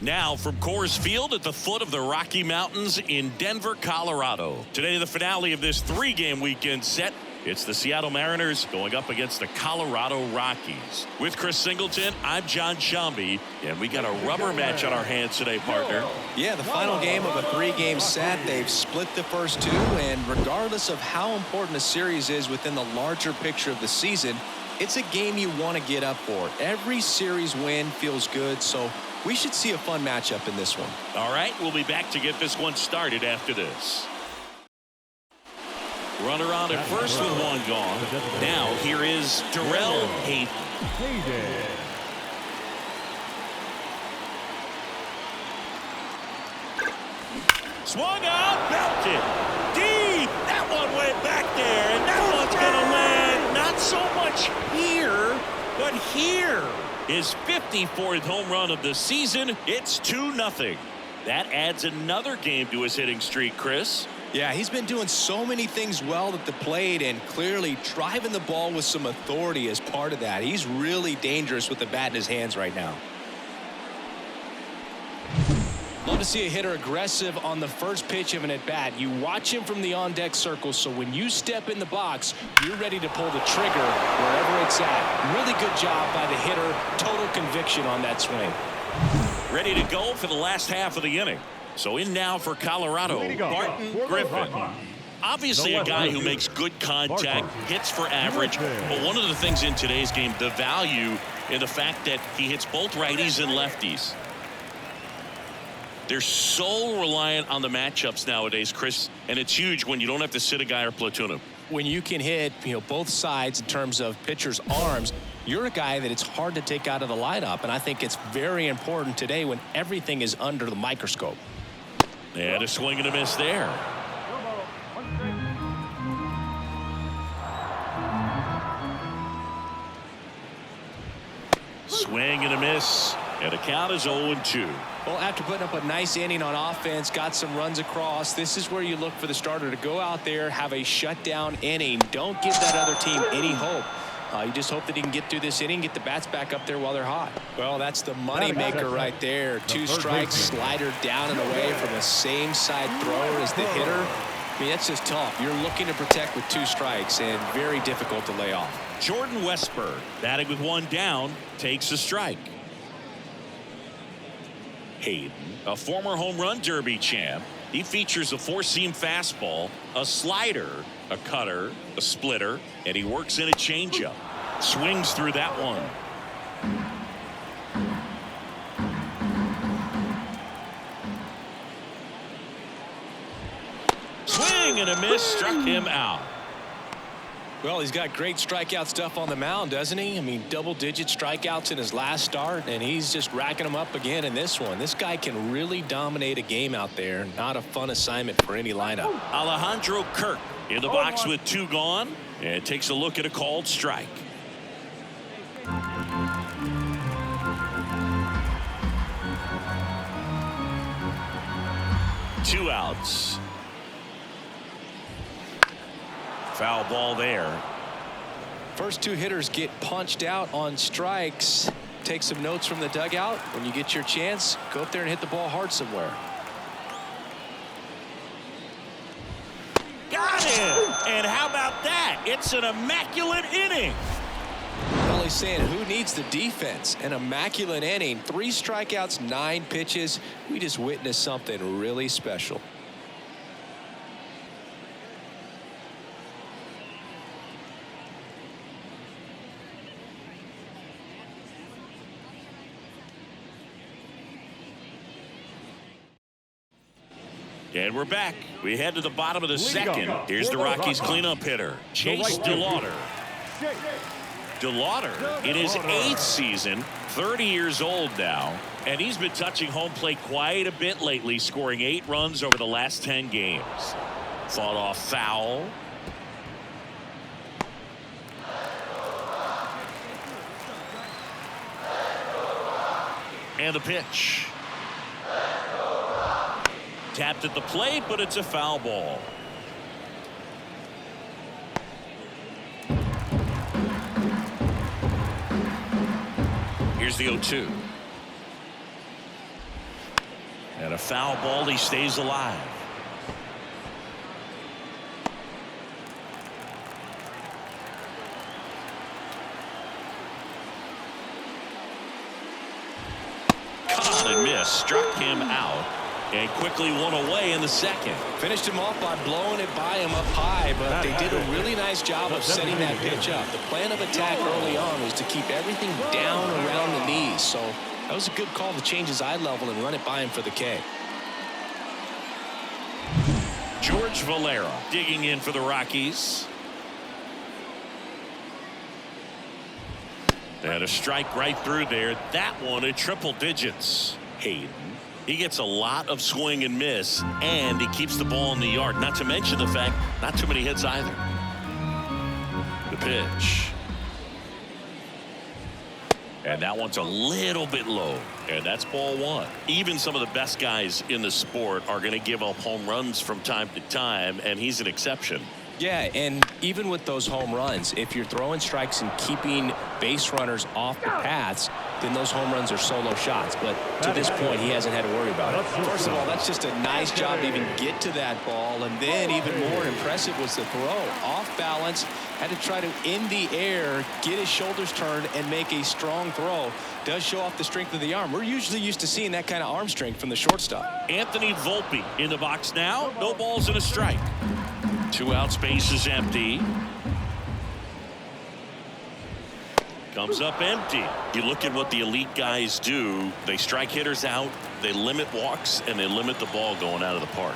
Now from Coors Field at the foot of the Rocky Mountains in Denver, Colorado. Today, the finale of this 3-game weekend set. It's the Seattle Mariners going up against the Colorado Rockies. With Chris Singleton, I'm John Shambi, and we got a rubber match on our hands today, partner. Yeah, the final game of a 3-game set. They've split the first 2, and regardless of how important a series is within the larger picture of the season, it's a game you want to get up for. Every series win feels good, so we should see a fun matchup in this one. All right, we'll be back to get this one started after this. Runner on at first with one gone. Now here is Darrell Hayden. Swung out, belted. Deep. That one went back there, and that one's going to land not so much here, but here. His 54th home run of the season. It's 2-0. That adds another game to his hitting streak, Chris. Yeah, he's been doing so many things well at the plate and clearly driving the ball with some authority as part of that. He's really dangerous with the bat in his hands right now. Love to see a hitter aggressive on the first pitch of an at-bat. You watch him from the on-deck circle, so when you step in the box, you're ready to pull the trigger wherever it's at. Really good job by the hitter. Total conviction on that swing. Ready to go for the last half of the inning. So in now for Colorado, Barton Griffin. Obviously a guy who makes good contact, hits for average, but one of the things in today's game, the value in the fact that he hits both righties and lefties. They're so reliant on the matchups nowadays, Chris, and it's huge when you don't have to sit a guy or platoon him. When you can hit, both sides in terms of pitchers' arms, you're a guy that it's hard to take out of the lineup, and I think it's very important today when everything is under the microscope. And a swing and a miss there. Swing and a miss, and the count is 0-2. Well, after putting up a nice inning on offense, got some runs across, this is where you look for the starter to go out there, have a shutdown inning. Don't give that other team any hope. You just hope that he can get through this inning, get the bats back up there while they're hot. Well, that's the money maker right there. 2 strikes, slider down and away from the same side thrower as the hitter. I mean, that's just tough. You're looking to protect with 2 strikes and very difficult to lay off. Jordan Westburg, batting with 1 down, takes a strike. Hayden, a former home run derby champ. He features a 4-seam fastball, a slider, a cutter, a splitter, and he works in a changeup. Swings through that one. Swing and a miss, struck him out. Well, he's got great strikeout stuff on the mound, doesn't he? I mean, double-digit strikeouts in his last start, and he's just racking them up again in this one. This guy can really dominate a game out there. Not a fun assignment for any lineup. Alejandro Kirk in the box with 2 gone, and takes a look at a called strike. Two outs. Foul ball there. First 2 hitters get punched out on strikes. Take some notes from the dugout. When you get your chance, go up there and hit the ball hard somewhere. Got him! And how about that? It's an immaculate inning. Well, he's saying, who needs the defense? An immaculate inning. 3 strikeouts, 9 pitches. We just witnessed something really special. And we're back. We head to the bottom of the second. Here's the Rockies cleanup hitter, Chase DeLauder. DeLauder in his 8th season, 30 years old now, and he's been touching home plate quite a bit lately, scoring 8 runs over the last 10 games. Fought off foul. And the pitch. Tapped at the plate, but it's a foul ball. Here's the 0-2. And a foul ball, he stays alive. Caught and missed, struck him out, and quickly one away in the second. Finished him off by blowing it by him up high, but they did a really nice job of setting that pitch up. The plan of attack early on was to keep everything down around the knees, so that was a good call to change his eye level and run it by him for the K. George Valera digging in for the Rockies. And a strike right through there. That one at triple digits. Hayden. He gets a lot of swing and miss, and he keeps the ball in the yard. Not to mention the fact, not too many hits either. The pitch. And that one's a little bit low. And that's ball one. Even some of the best guys in the sport are going to give up home runs from time to time, and he's an exception. Yeah, and even with those home runs, if you're throwing strikes and keeping base runners off the paths, then those home runs are solo shots. But to this point, he hasn't had to worry about it. First of all, that's just a nice job to even get to that ball. And then even more impressive was the throw. Off balance, had to try to, in the air, get his shoulders turned and make a strong throw. Does show off the strength of the arm. We're usually used to seeing that kind of arm strength from the shortstop. Anthony Volpe in the box now. No balls and a strike. 2 out, space is empty. Comes up empty. You look at what the elite guys do. They strike hitters out, they limit walks, and they limit the ball going out of the park.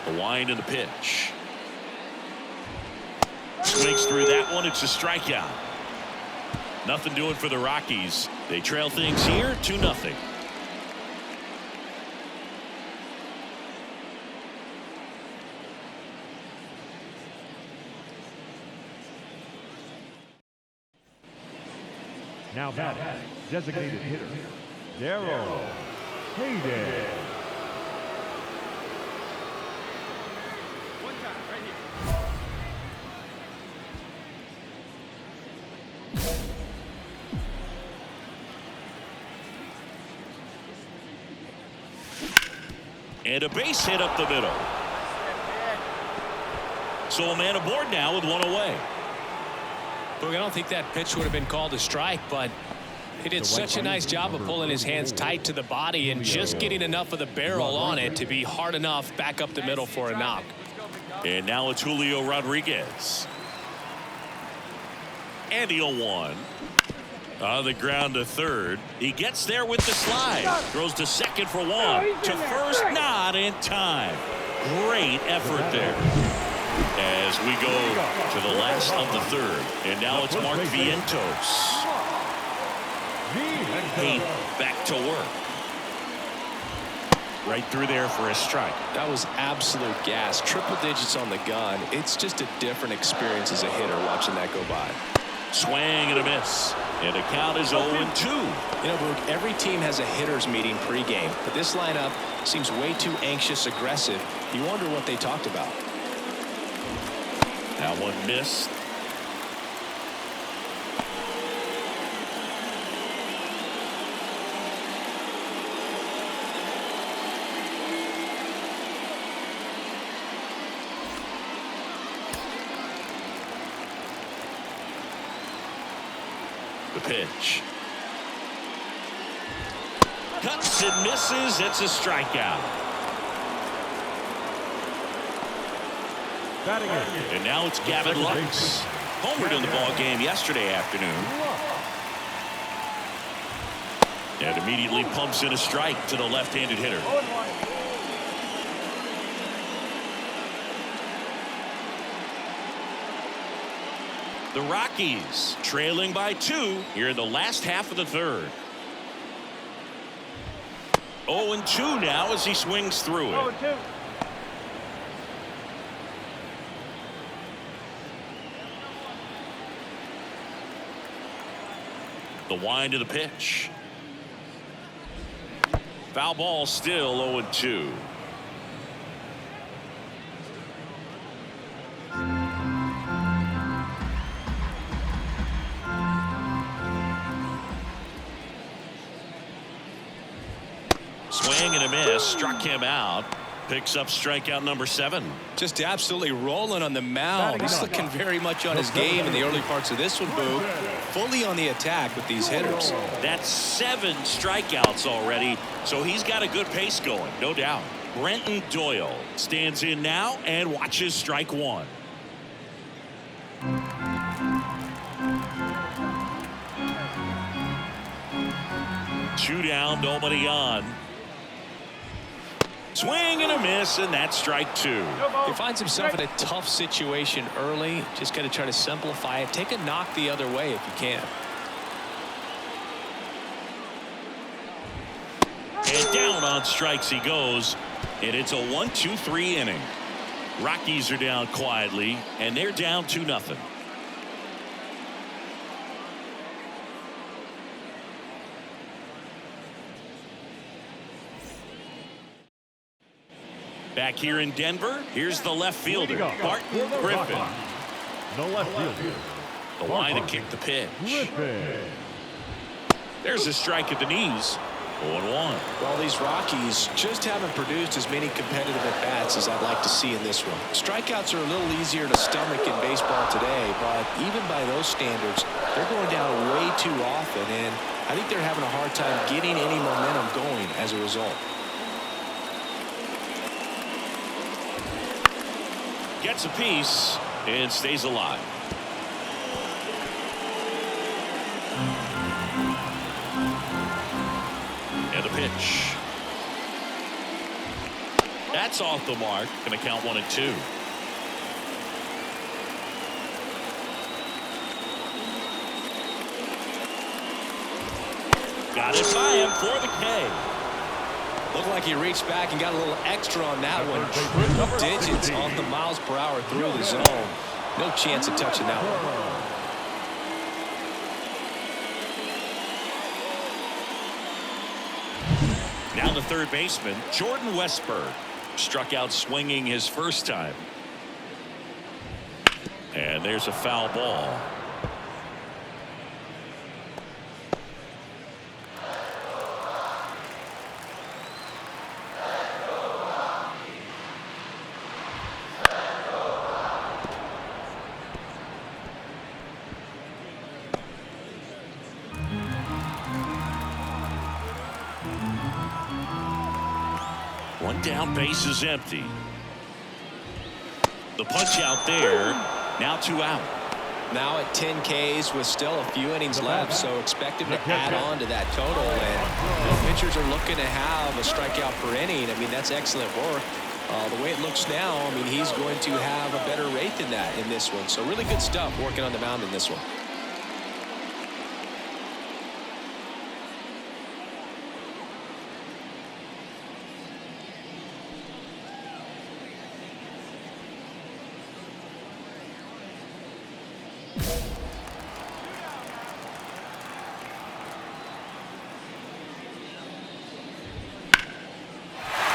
The wind and the pitch. Swings through that one. It's a strikeout. Nothing doing for the Rockies. They trail things here 2-0. Now batting, designated hitter, Darrell Hayden. And a base hit up the middle. So a man aboard now with one away. Look, I don't think that pitch would have been called a strike, but he did such a nice job of pulling his hands tight to the body and just getting enough of the barrel on it to be hard enough back up the middle for a knock. And now it's Julio Rodriguez. And the 0-1. On the ground to third. He gets there with the slide. Throws to second for one. To first, not in time. Great effort there. As we go to the last of the third. And now it's Mark Vientos. Hayden back to work. Right through there for a strike. That was absolute gas. Triple digits on the gun. It's just a different experience as a hitter watching that go by. Swing and a miss. And the count is 0-2. You know, Brooke, every team has a hitters meeting pregame, but this lineup seems way too anxious, aggressive. You wonder what they talked about. That one missed. The pitch. Cuts and misses. It's a strikeout. And now it's Gavin Lux. Homered in the ball game yesterday afternoon. And immediately pumps in a strike to the left-handed hitter. The Rockies trailing by 2 here in the last half of the third. 0-2 now as he swings through it. 0-2. The wind of the pitch. Foul ball, still 0-2. Swing and a miss. Struck him out. Picks up strikeout number 7. Just absolutely rolling on the mound. He's looking very much on his game in the early parts of this one, Boo. Fully on the attack with these hitters. That's 7 strikeouts already, so he's got a good pace going, no doubt. Brenton Doyle stands in now and watches strike 1. Two down, nobody on. Swing and a miss, and that's strike 2. He finds himself in a tough situation early. Just got to try to simplify it. Take a knock the other way if you can. And down on strikes he goes, and it's a 1-2-3 inning. Rockies are down quietly, and they're down 2-0. Back here in Denver, here's the left fielder, Barton Griffin. The left fielder. The line to kick the pitch. There's a strike at the knees. 0-1. Well, these Rockies just haven't produced as many competitive at-bats as I'd like to see in this one. Strikeouts are a little easier to stomach in baseball today, but even by those standards, they're going down way too often, and I think they're having a hard time getting any momentum going as a result. Gets a piece and stays alive. And the pitch. That's off the mark. Going to count 1-2. Got it by him for the K. Looked like he reached back and got a little extra on that one. Triple digits on the miles per hour through the zone. No chance of touching that one. Now the third baseman, Jordan Westburg, struck out swinging his first time. And there's a foul ball. One down, base is empty. The punch out there. Now 2 out. Now at 10 Ks with still a few innings left, so expect him to add on to that total. And pitchers are looking to have a strikeout per inning. I mean, that's excellent work. The way it looks now, I mean, he's going to have a better rate than that in this one. So really good stuff working on the mound in this one.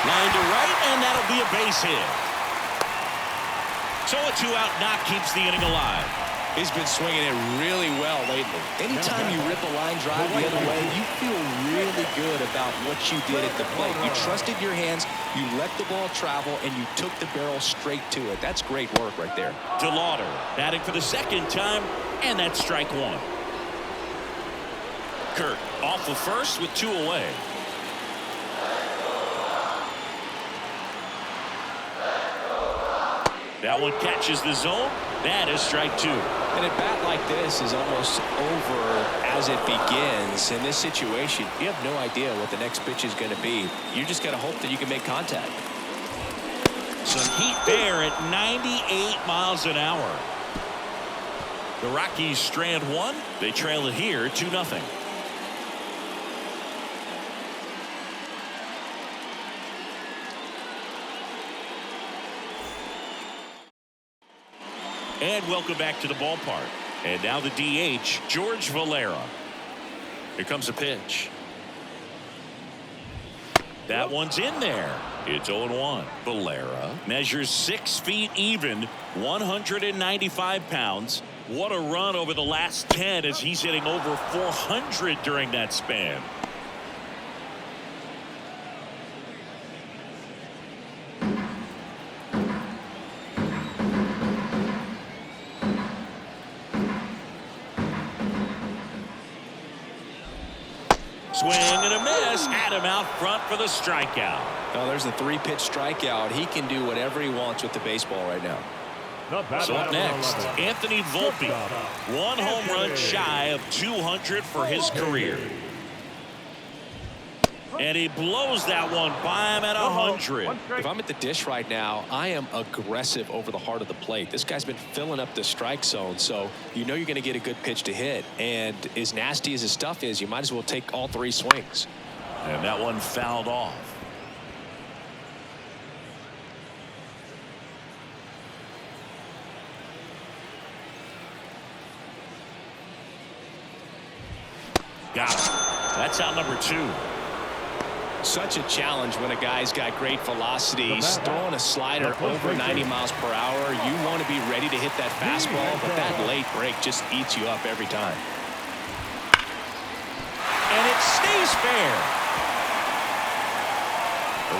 Line to right, and that'll be a base hit. So a 2-out knock keeps the inning alive. He's been swinging it really well lately. Anytime you rip a line drive the other way, you feel really good about what you did at the plate. You trusted your hands, you let the ball travel, and you took the barrel straight to it. That's great work right there. DeLauder batting for the second time, and that's strike 1. Kurt off of first with 2 away. That one catches the zone. That is strike 2. And a bat like this is almost over as it begins. In this situation, you have no idea what the next pitch is going to be. You just got to hope that you can make contact. Some heat there at 98 miles an hour. The Rockies strand 1. They trail it here 2-0. And welcome back to the ballpark. And now the DH, George Valera. Here comes a pitch. That one's in there. It's 0-1. Valera measures 6 feet even, 195 pounds. What a run over the last 10 as he's hitting over 400 during that span. Swing and a miss. Had him out front for the strikeout. Oh, there's the 3-pitch strikeout. He can do whatever he wants with the baseball right now. So up next, Anthony Volpe. 1 home run shy of 200 for his career. And he blows that one by him at 100. If I'm at the dish right now, I am aggressive over the heart of the plate. This guy's been filling up the strike zone, so you know you're going to get a good pitch to hit. And as nasty as his stuff is, you might as well take all 3 swings. And that one fouled off. Got it. That's out number 2. Such a challenge when a guy's got great velocity. He's throwing a slider over 90 miles per hour. You want to be ready to hit that fastball, but that late break just eats you up every time. And it stays fair.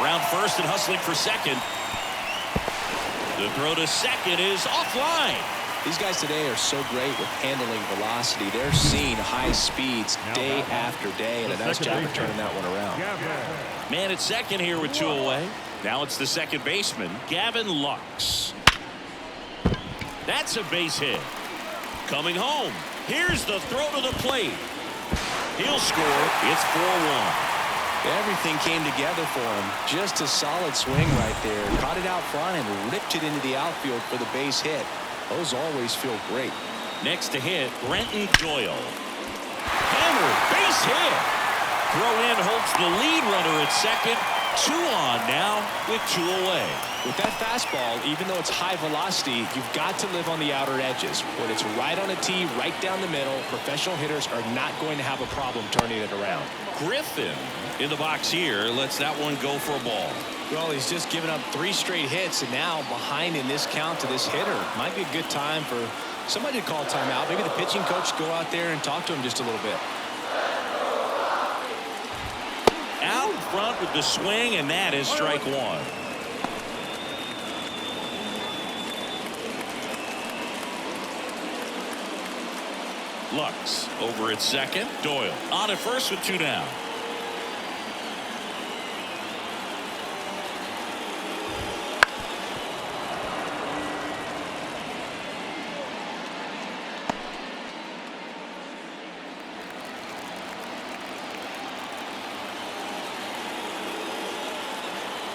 Around first and hustling for second. The throw to second is offline. These guys today are so great with handling velocity. They're seeing high speeds day after day, and a nice job of turning that one around. Man at second here with 2 away. Now it's the second baseman, Gavin Lux. That's a base hit. Coming home. Here's the throw to the plate. He'll score. It's 4-1. Everything came together for him. Just a solid swing right there. Caught it out front and ripped it into the outfield for the base hit. Those always feel great. Next to hit, Brenton Doyle. Hammer, base hit. Throw in holds the lead runner at second. 2 on now with 2 away. With that fastball, even though it's high velocity, you've got to live on the outer edges. When it's right on a tee, right down the middle, professional hitters are not going to have a problem turning it around. Griffin in the box here lets that one go for a ball. Well, he's just given up 3 straight hits, and now behind in this count to this hitter. Might be a good time for somebody to call timeout. Maybe the pitching coach go out there and talk to him just a little bit. Out in front with the swing, and that is strike 1. Lux over at second. Doyle on at first with 2 down.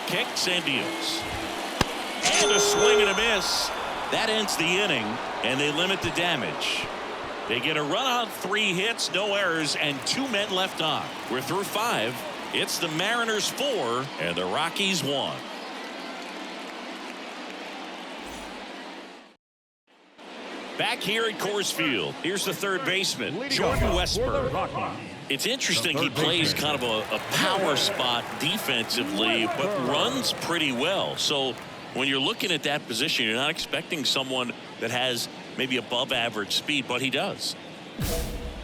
Kicks and deals. And a swing and a miss. That ends the inning, and they limit the damage. They get a run on 3 hits, no errors, and 2 men left on. We're through 5. It's the Mariners 4 and the Rockies 1. Back here at Coors Field, here's the third baseman, Jordan Westburg. It's interesting, he plays kind of a power spot defensively, but runs pretty well. So when you're looking at that position, you're not expecting someone that has maybe above average speed, but he does.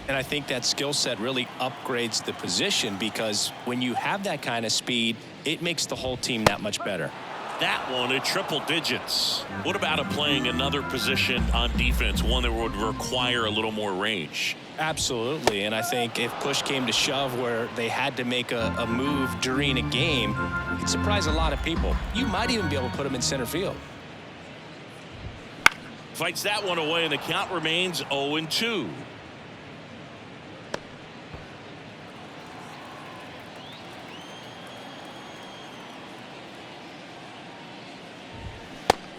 And I think that skill set really upgrades the position, because when you have that kind of speed, it makes the whole team that much better. That one at triple digits. What about him playing another position on defense, one that would require a little more range? Absolutely, and I think if push came to shove where they had to make a move during a game, it'd surprise a lot of people. You might even be able to put him in center field. Fights that one away, and the count remains 0-2.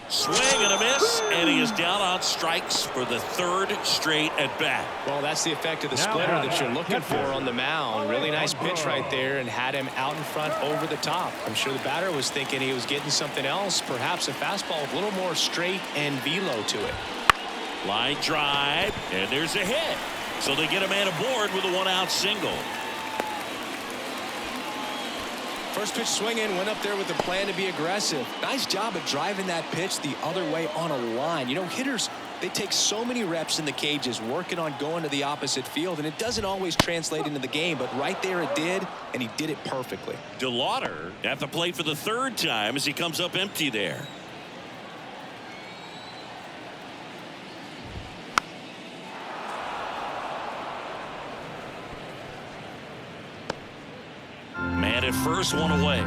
Swing and a miss, and he is down on strikes for the 3rd straight at bat. Well, that's the effect of the splitter that you're looking for on the mound. Really nice pitch right there, and had him out in front over the top. I'm sure the batter was thinking he was getting something else, perhaps a fastball with a little more straight and velo to it. Line drive, and there's a hit. So they get a man aboard with a 1-out single. First pitch swinging, went up there with a plan to be aggressive. Nice job of driving that pitch the other way on a line. You know, hitters, they take so many reps in the cages working on going to the opposite field, and it doesn't always translate into the game, but right there it did, and he did it perfectly. DeLauder at the plate for the 3rd time as he comes up empty there. At first, one away.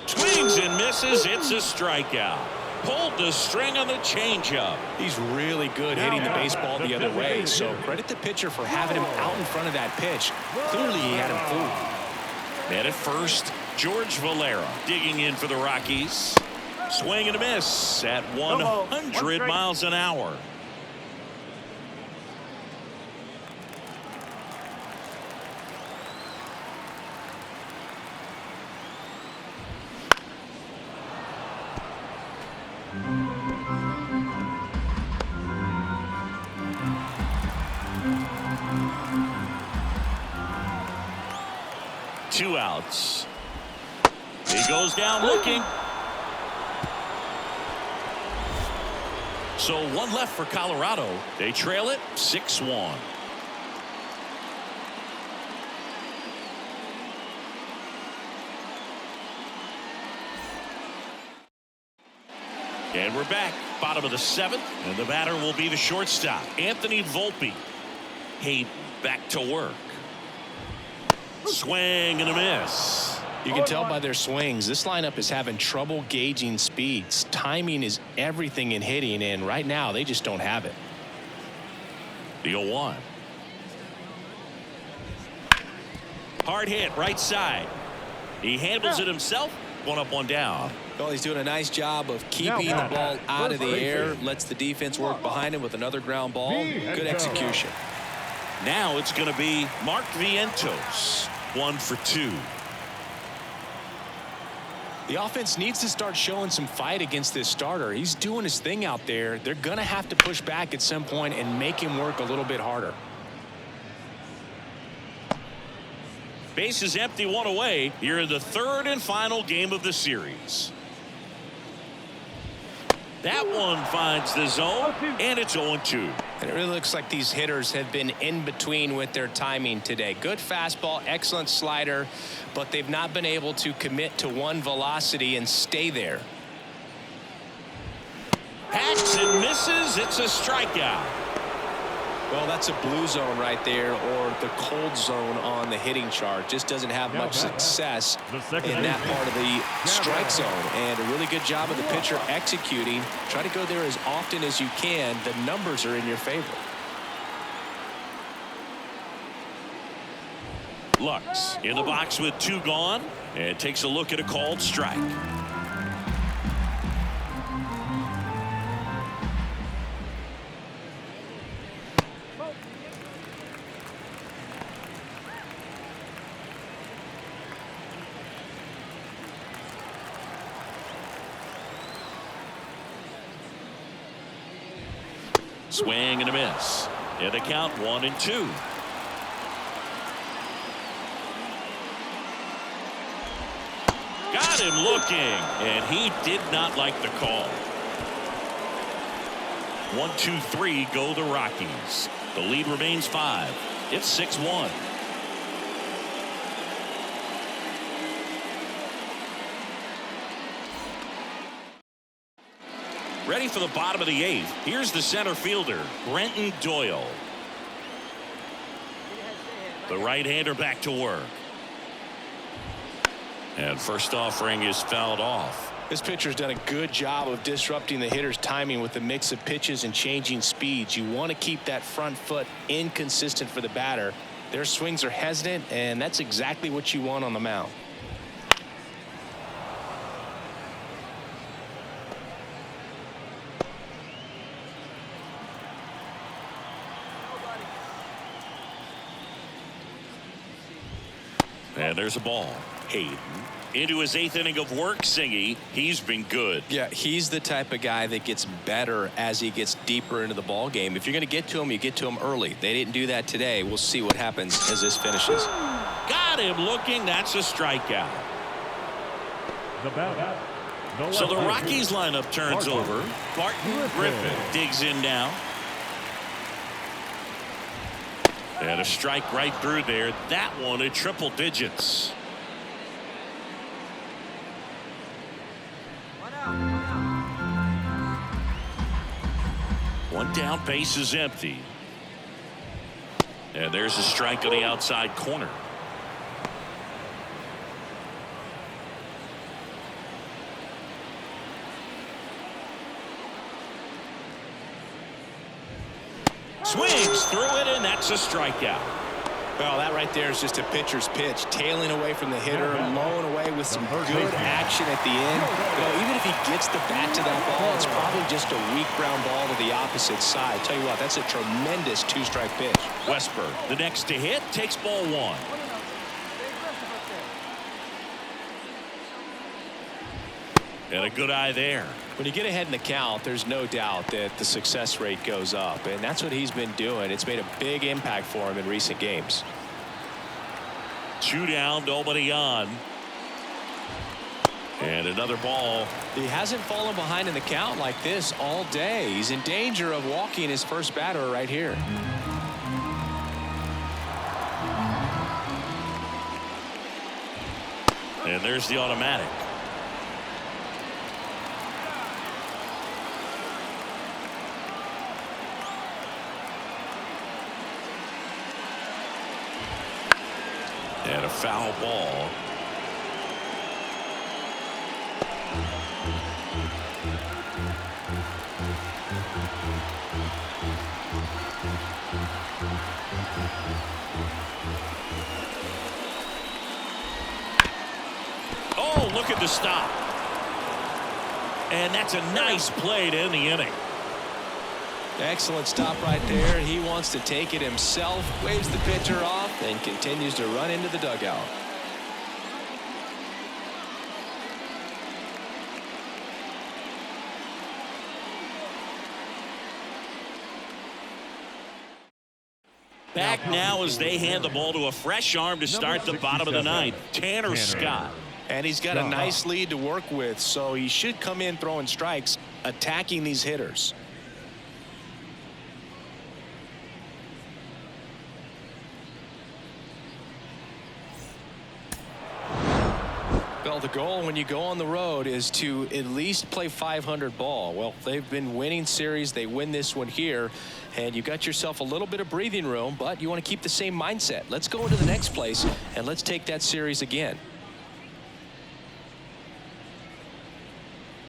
Swings and misses. It's a strikeout. Pulled the string on the changeup. He's really good hitting the baseball the other way, so credit the pitcher for having him out in front of that pitch. Clearly, he had him fooled. And at first, George Valera digging in for the Rockies. Swing and a miss at 100 miles an hour. Two outs. He goes down looking. So one left for Colorado. They trail it 6-1. And we're back. Bottom of the seventh. And the batter will be the shortstop, Anthony Volpe. Hayden back to work. Swing and a miss. You can tell by their swings, this lineup is having trouble gauging speeds. Timing is everything in hitting, and right now they just don't have it. The 0-1. Hard hit right side. He handles it himself. One up, one down. Well, he's doing a nice job of keeping the ball out of the air. Lets the defense work behind him with another ground ball. Good execution. Now it's going to be Mark Vientos. 1 for 2. The offense needs to start showing some fight against this starter. He's doing his thing out there. They're going to have to push back at some point and make him work a little bit harder. Base is empty, one away. Here in the third and final game of the series. That one finds the zone, and it's 0-2. And it really looks like these hitters have been in between with their timing today. Good fastball, excellent slider, but they've not been able to commit to one velocity and stay there. Hacks and misses. It's a strikeout. Well, that's a blue zone right there, or the cold zone on the hitting chart. Just doesn't have much success in that part of the strike zone. And a really good job of the pitcher executing. Try to go there as often as you can. The numbers are in your favor. Lux in the box with 2 gone, and takes a look at a called strike. Swing and a miss. And the count 1-2. Got him looking, and he did not like the call. 1-2-3 go the Rockies. The lead remains 5. It's 6-1. Ready for the bottom of the 8th. Here's the center fielder, Brenton Doyle. The right-hander back to work. And first offering is fouled off. This pitcher's done a good job of disrupting the hitter's timing with a mix of pitches and changing speeds. You want to keep that front foot inconsistent for the batter. Their swings are hesitant, and that's exactly what you want on the mound. And there's a ball. Hayden into his 8th inning of work. Singy, he's been good. Yeah, he's the type of guy that gets better as he gets deeper into the ball game. If you're going to get to him, you get to him early. They didn't do that today. We'll see what happens as this finishes. Got him looking. That's a strikeout. So the Rockies lineup turns over. Barton Griffin digs in now. And a strike right through there. That one at triple digits. One down, base is empty. And there's a strike on the outside corner. Swings through it, and that's a strikeout. Well, that right there is just a pitcher's pitch, tailing away from the hitter, mowing away with some good action at the end. You know, even if he gets the bat to that ball, it's probably just a weak ground ball to the opposite side. Tell you what, that's a tremendous two-strike pitch. Westberg, the next to hit, takes ball one. And a good eye there. When you get ahead in the count, there's no doubt that the success rate goes up, and that's what he's been doing. It's made a big impact for him in recent games. 2 down, nobody on. And another ball. He hasn't fallen behind in the count like this all day. He's in danger of walking his first batter right here. And there's the automatic. And a foul ball. Oh, look at the stop. And that's a nice play to end the inning. Excellent stop right there. He wants to take it himself, waves the pitcher off, and continues to run into the dugout. Back now as they hand the ball to a fresh arm to start the bottom of the ninth, Tanner Scott. And he's got a nice lead to work with, so he should come in throwing strikes, attacking these hitters. Well, the goal when you go on the road is to at least play 500 ball. Well, they've been winning series. They win this one here, and you got yourself a little bit of breathing room, but you want to keep the same mindset. Let's go into the next place, and let's take that series again.